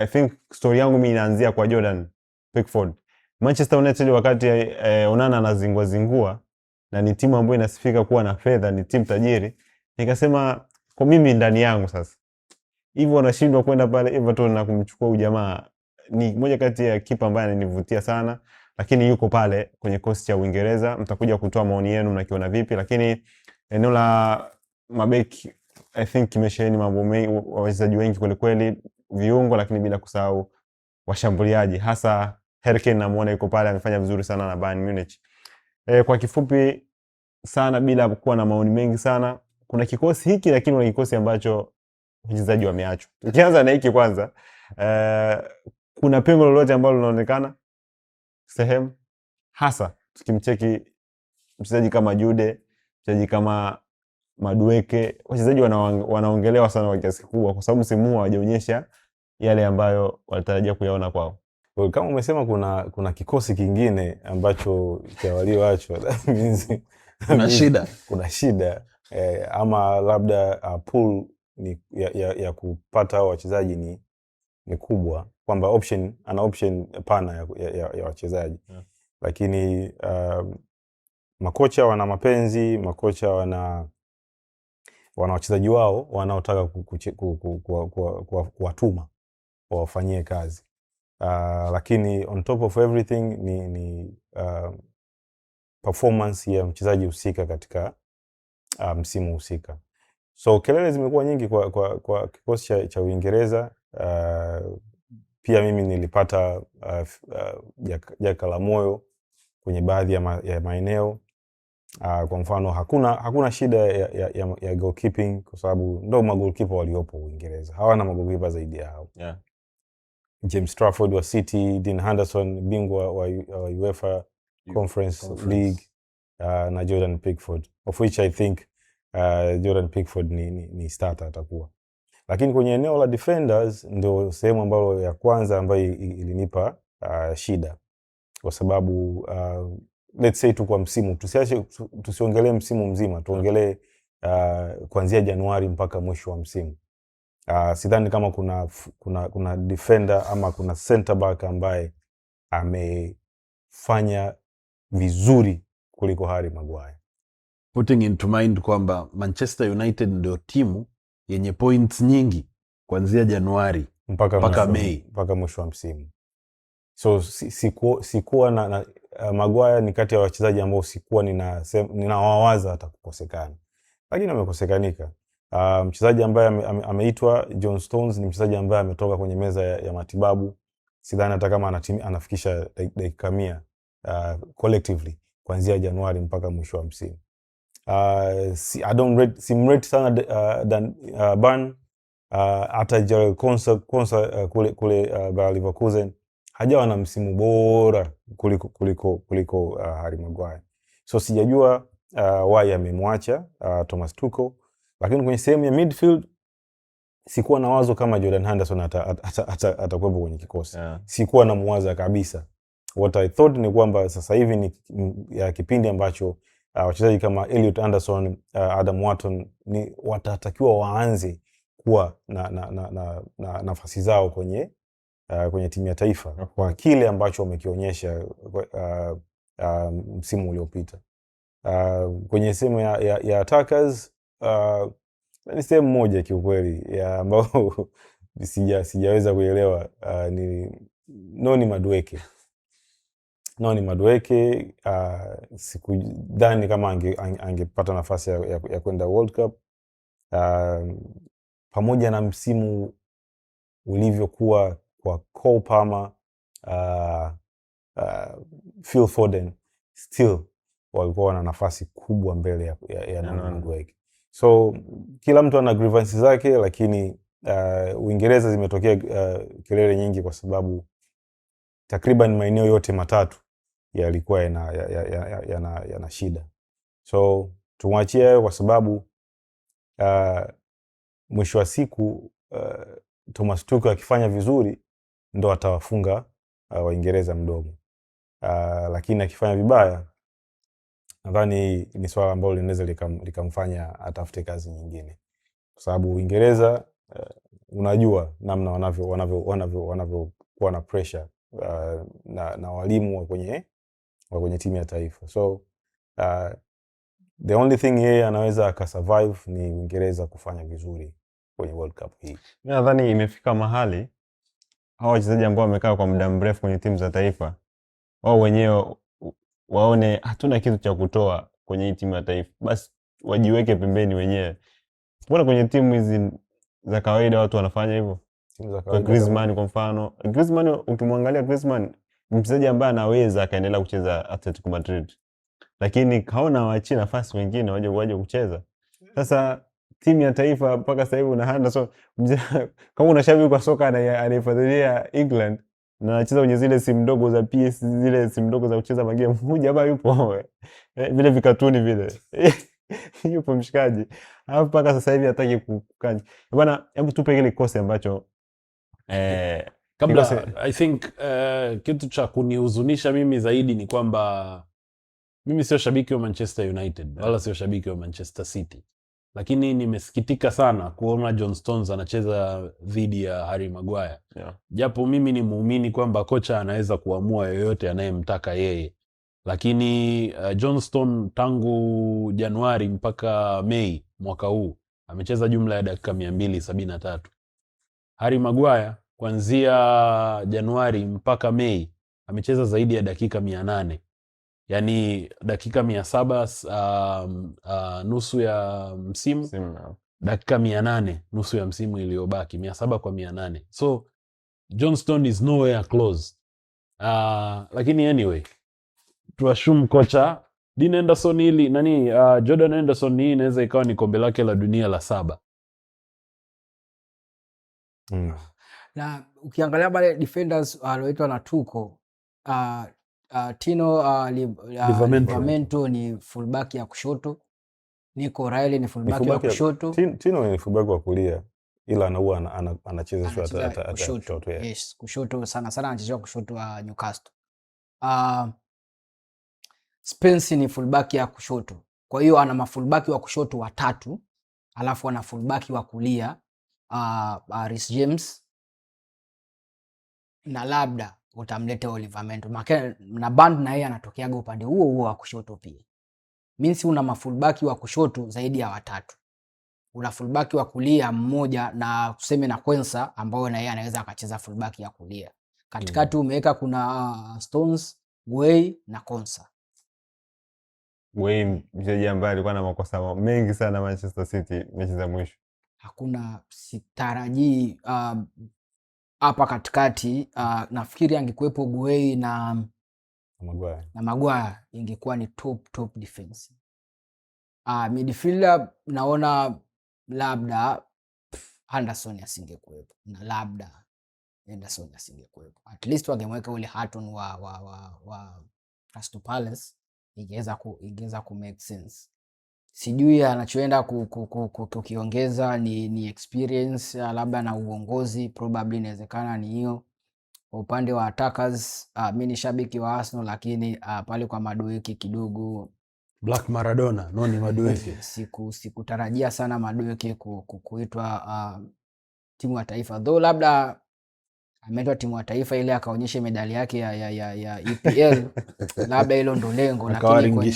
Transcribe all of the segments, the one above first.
I think story yangu mimi inaanzia kwa Jordan Pickford. Manchester United wakati Onana anazingua na ni timu ambayo inasifika kuwa na fedha, ni timu tajiri. Nikasema kwa mimi ndani yangu sasa, hivyo wanashindwa kwenda pale Everton na kumchukua huyu jamaa. Ni moja kati ya kipa ambaye ananivutia sana, lakini yuko pale kwenye kosi cha Uingereza. Mtakuja kutoa maoni yenu mnakiona vipi, lakini eneo la mabeki I think kimesheheni mambo mengi, wachezaji wengi kweli kweli, viungo, lakini bila kusahau washambuliaji, hasa Harry Kane namuona yuko pale amefanya vizuri sana na Bayern Munich. Kwa kifupi sana bila kuwa na maoni mengi sana, kuna kikosi hiki lakini kuna kikosi ambacho wachezaji wameachwa. Tukianza na hiki kwanza, kuna pengo lolote ambalo linaonekana sehemu, hasa tukimcheki mchezaji kama Jude, mchezaji kama Madueke, wachezaji wanaongelewa sana kwa kiasi kikubwa kwa sababu msimu huu hawajaonyesha yale ambayo walitarajia kuyaona kwao. Kama umesema kuna kikosi kingine ambacho cha walioachwa, that means kuna shida ama labda pool ni ya kupata hao wachezaji ni kubwa, kwamba ana option pana ya wachezaji. Lakini makocha wana mapenzi, makocha wana wachezaji wao wanaotaka kuwatuma wafanyie kazi. Lakini on top of everything ni performance ya mchezaji husika katika msimu husika. So kelele zimekuwa nyingi kwa kikosi cha Uingereza. Pia mimi nilipata jaka la moyo kwenye baadhi ya maeneo. Kwa mfano hakuna shida ya goalkeeping kwa sababu ndio magolikipa waliopo Uingereza. Hawana magolikipa zaidi yao. Yeah. James Trafford wa City, Dean Henderson bingwa wa UEFA Conference League, na Jordan Pickford, of which I think Jordan Pickford ni starter atakuwa. Lakini kwenye eneo la defenders ndio sehemu ambayo ya kwanza ambayo ilinipa shida, kwa sababu let's say tu kwa msimu, tusiongelee msimu mzima, tuongelee kuanzia Januari mpaka mwisho wa msimu. Sidhani kama kuna defender ama kuna center back ambaye amefanya vizuri kuliko Harry Maguire. Putting into mind kwamba Manchester United ndio timu yenye points nyingi kuanzia Januari mpaka Mei mpaka mwisho wa msimu. So sikuwa na Maguire ni kati ya wachezaji ambao sikuwa ninawawaza hata kukosekana, lakini amekosekanika. Mchezaji ambaye ameitwa John Stones ni mchezaji ambaye ametoka kwenye meza ya matibabu. Sidhani hata kama anafikisha dakika 100 collectively kuanzia Januari mpaka mwisho wa msimu. Simrate sana Ban, hata Jarell Konsa kule Bayer Leverkusen hajawa na msimu bora kuliko Harry Maguire. So sijajua why amemwacha Thomas Tuchel. Lakini kwenye sehemu ya midfield sikuwa na wazo kama Jordan Henderson atakuwepo kwenye kikosi. Yeah. Sikuwa na muwaza kabisa. What I thought ni kwamba sasa hivi ni ya kipindi ambacho wachezaji kama Elliot Anderson, Adam Wharton watatakiwa waanze kuwa na nafasi zao kwenye timu ya taifa kwa kile ambacho wamekionyesha msimu uliopita. Kwenye sehemu ya attackers ni sehemu moja kiukweli ambao sijaweza kuelewa, ni Noni Madueke. Sikudhani kama angepata nafasi ya kwenda World Cup. Pamoja na msimu ulivyokuwa kwa Cole Palmer, Phil Foden, still walikuwa wana nafasi kubwa mbele ya Noni Madueke. So kila mtu ana grievances zake, lakini Uingereza zimetokea kelele nyingi kwa sababu takriban maeneo yote matatu yalikuwa yana shida. So tumwachie hayo kwa sababu mwisho wa siku Thomas Tuchel akifanya vizuri ndo atawafunga Waingereza mdomo. Lakini akifanya vibaya nadhani ni swala ambalo linaweza likamfanya atafute kazi nyingine, kwa sababu Uingereza unajua namna wanavyokuwa na pressure na walimu wa kwenye timu ya taifa. So the only thing yeye anaweza akasurvive ni Uingereza kufanya vizuri kwenye World Cup hii. Mimi nadhani imefika mahali hao wachezaji ambao wamekaa kwa muda mrefu kwenye timu za taifa wao wenyewe waone hatuna kitu cha kutoa kwenye hii timu ya taifa, basi wajiweke pembeni wenyewe. Mbona kwenye timu hizi za kawaida watu wanafanya hivyo? Timu za Kwa Griezmann kwa mfano, Griezmann ukimwangalia Griezmann ni mchezaji ambaye anaweza akaendelea kucheza Atletico Madrid, lakini kaona waachie nafasi wengine waje kucheza. Sasa timu ya taifa mpaka sasa hivi una Henderson, kama unashabiki kwa soka anaifadhilia England na anacheza kwenye zile simu ndogo za PS, zile simu ndogo za kucheza magame, mmoja hapa yupo vile vikatuni vile yupo mshikaji, alafu mpaka sasa hivi hataki kukaja bwana. Hebu tupe kile kikosi ambacho kabla I think kitu cha kunihuzunisha mimi zaidi ni kwamba mimi sio shabiki wa Manchester United wala sio shabiki wa Manchester City, lakini nimesikitika sana kuona John Stones anacheza dhidi ya Harry Maguire. Japo mimi ni muumini kwamba kocha anaweza kuamua yoyote anayemtaka yeye, lakini John Stones tangu Januari mpaka Mei mwaka huu amecheza jumla ya dakika 273. Harry Maguire kuanzia Januari mpaka Mei amecheza zaidi ya dakika 800. Yani dakika 700 nusu ya msimu, dakika 800 nusu ya msimu iliyobaki, 700 kwa 800. So John Stone is nowhere close. Lakini anyway, tuashumu kocha Dean Henderson Jordan Henderson hii inaweza ikawa ni kombe lake la dunia la 7. Na ukiangalia wale defenders walioitwa na Tuko, Tino Livramento ni fullback ya kushoto, Nico Riley ni fullback ya kushoto. Tino ni fullback wa kulia ila anacheza kushoto. Yes, kushoto sana anacheza kushoto wa Newcastle. Spence ni fullback ya kushoto. Kwa hiyo ana mafullback wa kushoto 3, alafu ana fullback wa kulia Reece James, na labda utamleta Oliver Mento na band na yeye anatokeaga upande huo wa kushoto pia. Means una mafullback wa kushoto zaidi ya 3. Una fullback wa kulia mmoja na tuseme na Quensa ambao na yeye anaweza akacheza fullback ya kulia. Katikati umeweka kuna Stones, Gueye na Konsa. Gueye mchezaji ambaye alikuwa na makosa mengi sana Manchester City mechi za mwisho. Hakuna sitarajii hapa katikati nafikiri angekuepo Gueye na Maguire ingekuwa ni top defense. Midfielder naona labda Henderson asingekuepo na labda Henderson asingekuepo. At least wangemweka ule Hutton wa Crystal Palace, ingeweza ku make sense. Sijui anachoenda kukiongeza ni experience labda na uongozi, probably inawezekana ni hiyo. Kwa upande wa attackers, mimi ni shabiki wa Arsenal, lakini pale kwa Madueke kidogo Black Maradona, Noni Madueke. Sikutarajia sana Madueke kuitwa timu ya taifa. Though labda ameitwa timu ya taifa ile akaonyesha medali yake ya EPL labda hilo ndo lengo, lakini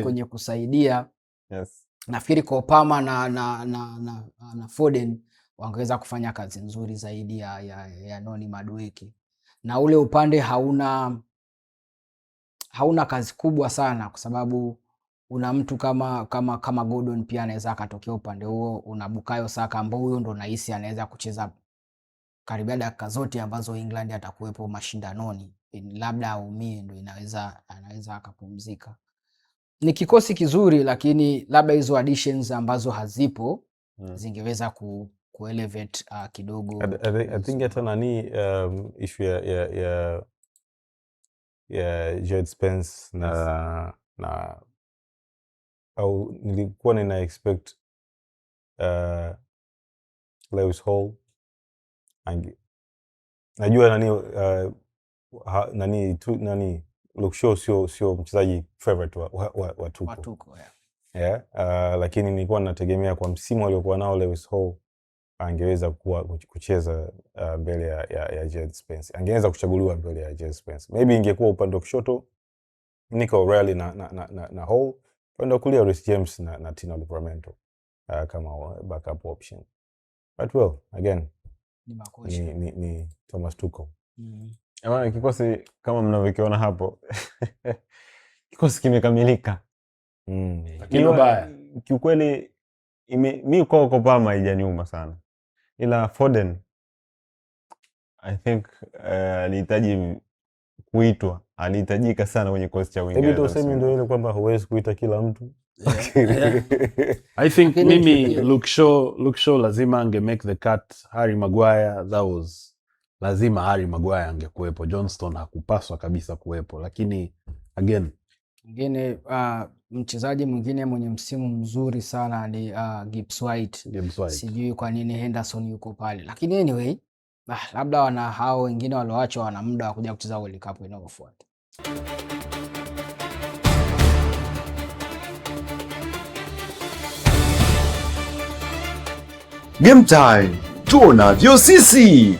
kwenye kusaidia nafikiri Kopama na Foden wangeweza kufanya kazi nzuri zaidi ya Noni Madueke. Na ule upande hauna kazi kubwa sana, kwa sababu una mtu kama Gordon pia anaweza akatokea upande huo. Una Bukayo Saka ambao huyo ndo nahisi anaweza kucheza karibia dakika zote ambazo England atakuwepo mashindanoni, labda aumie ndo anaweza akapumzika. Ni kikosi kizuri, lakini labda hizo additions ambazo hazipo zingeweza kuelevate kidogo. I think hata issue ya Jed Spence na au nilikuwa nina expect Lewis Hall. Najua Luke Shaw sio mchezaji favorite wa Tuko. Tuko, lakini nilikuwa nategemea kwa msimu aliokuwa nao Lewis Hall angeweza kucheza mbele ya Jed Spence. Angeweza kuchaguliwa mbele ya Jed Spence. Maybe ingekuwa upande wa kushoto Nico O'Reilly na Hall, upande wa kulia Reece James na Tino Livramento kama backup option. But well, again, ni Thomas Tuchel. Ama kikosi kama mnavyokiona hapo kikosi kimekamilika. Lakini baya kiukweli mi kwa Kopama haijaniuma sana, ila Foden I think alihitaji kuitwa, alihitajika sana kwenye kikosi cha Uingereza. Hebu tuseme ndio ile kwamba huwezi kuita kila mtu. I think mimi Luke Shaw lazima ange make the cut. Harry Maguire, that was lazima Harry Maguire angekuepo. Johnston hakupaswa kabisa kuwepo, lakini again mchezaji mwingine mwenye msimu mzuri sana ni Gibbs White. Sijui kwa nini Henderson yuko pale, lakini anyway, labda wana hao wengine walioachwa wana muda wa kuja kucheza World Cup inayofuata. Game time, tuonavyo sisi.